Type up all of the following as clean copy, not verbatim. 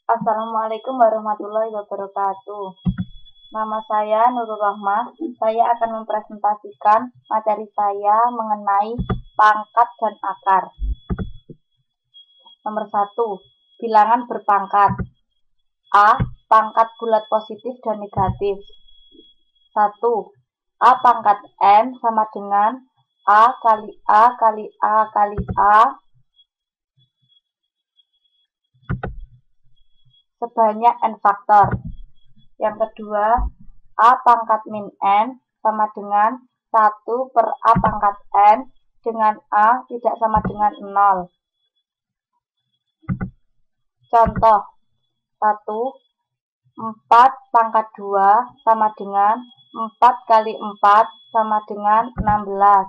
Assalamualaikum warahmatullahi wabarakatuh. Nama saya Nurul Rohmah. Saya akan mempresentasikan materi saya mengenai pangkat dan akar. Nomor 1. Bilangan berpangkat. A. Pangkat bulat positif dan negatif. 1. A pangkat N sama dengan A kali A kali A kali A sebanyak N faktor. Yang kedua, A pangkat min N sama dengan 1 per A pangkat N dengan A tidak sama dengan 0. Contoh 1. 4 pangkat 2 sama dengan 4 kali 4 sama dengan 16.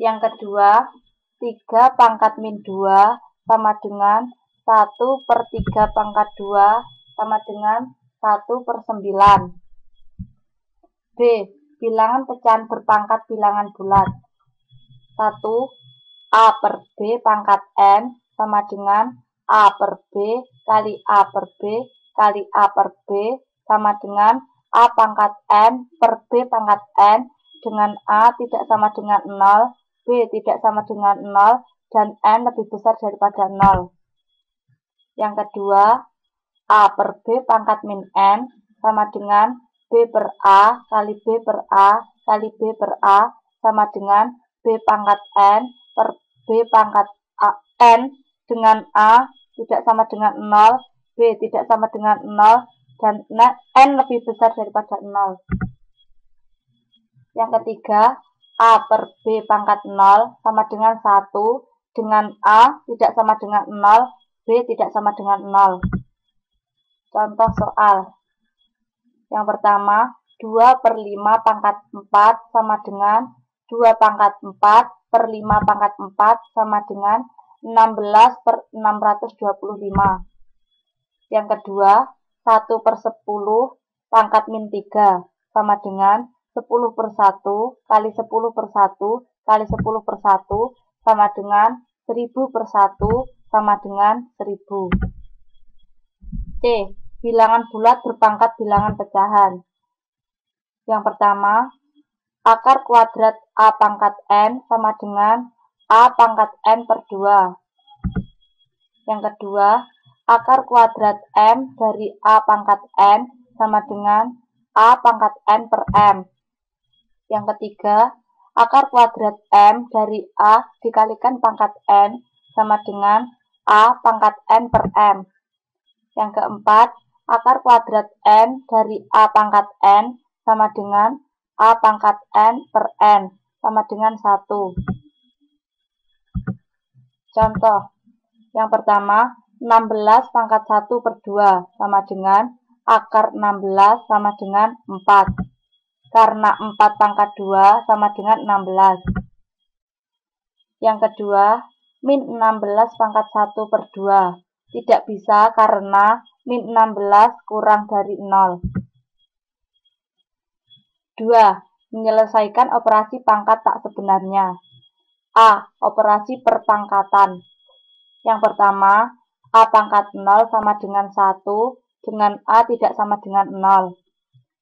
Yang kedua, 3 pangkat min 2 sama dengan 1 per 3 pangkat 2 sama dengan 1 per 9. B. Bilangan pecahan berpangkat bilangan bulat. 1. A per B pangkat N sama dengan A per B kali A per B kali A per B sama dengan A pangkat N per B pangkat N dengan A tidak sama dengan 0, B tidak sama dengan 0, dan N lebih besar daripada 0. Yang kedua, A per B pangkat min N sama dengan B per A kali B per A kali B per A sama dengan B pangkat N per B pangkat N dengan A tidak sama dengan 0, B tidak sama dengan 0, dan N lebih besar daripada 0. Yang ketiga, A per B pangkat 0 sama dengan 1 dengan A tidak sama dengan 0, B tidak sama dengan 0. Contoh soal. Yang pertama, 2 per 5 pangkat 4 sama dengan 2 pangkat 4 per 5 pangkat 4 sama dengan 16 per 625. Yang kedua, 1 per 10 pangkat min 3 sama dengan 10 per 1 kali 10 per 1 kali 10 per 1 sama dengan 1000 per 1 sama dengan 1000. C. Bilangan bulat berpangkat bilangan pecahan. Yang pertama, akar kuadrat A pangkat N sama dengan A pangkat N per 2. Yang kedua, akar kuadrat M dari A pangkat N sama dengan A pangkat N per M. Yang ketiga, akar kuadrat M dari A dikalikan pangkat N sama dengan A pangkat N per M. Yang keempat, akar kuadrat N dari A pangkat N sama dengan A pangkat N per N sama dengan 1. Contoh, yang pertama, 16 pangkat 1 per 2 sama dengan akar 16 sama dengan 4. Karena 4 pangkat 2 sama dengan 16. Yang kedua, min 16 pangkat 1 per 2. Tidak bisa karena min 16 kurang dari 0. 2. Menyelesaikan operasi pangkat tak sebenarnya. A. Operasi perpangkatan. Yang pertama, A pangkat 0 sama dengan 1 dengan A tidak sama dengan 0.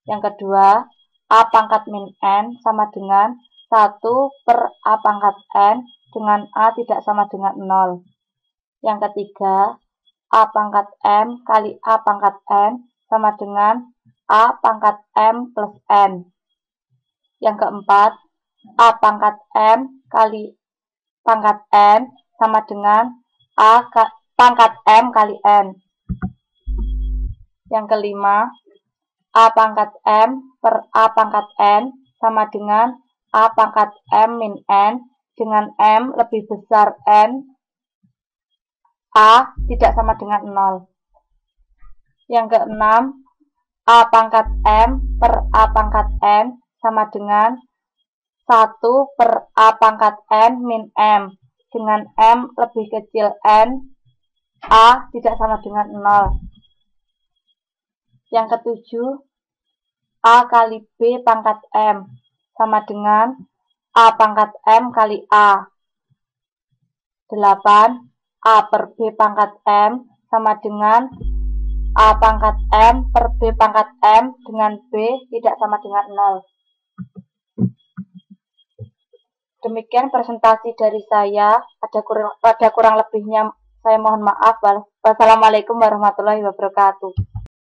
Yang kedua, A pangkat min N sama dengan 1 per A pangkat N dengan A tidak sama dengan 0. Yang ketiga, A pangkat M kali A pangkat N sama dengan A pangkat M plus N. Yang keempat, A pangkat M kali pangkat N sama dengan A pangkat M kali N. Yang kelima, A pangkat M per A pangkat N sama dengan A pangkat M min N dengan M lebih besar N, A tidak sama dengan 0. Yang keenam, A pangkat M per A pangkat N sama dengan 1 per A pangkat N min M dengan M lebih kecil N, A tidak sama dengan 0. Yang ketujuh, A kali B pangkat M sama dengan A pangkat M kali A. 8. A per B pangkat M sama dengan A pangkat M per B pangkat M dengan B tidak sama dengan 0. Demikian presentasi dari saya. Ada kurang lebihnya saya mohon maaf. Wassalamualaikum warahmatullahi wabarakatuh.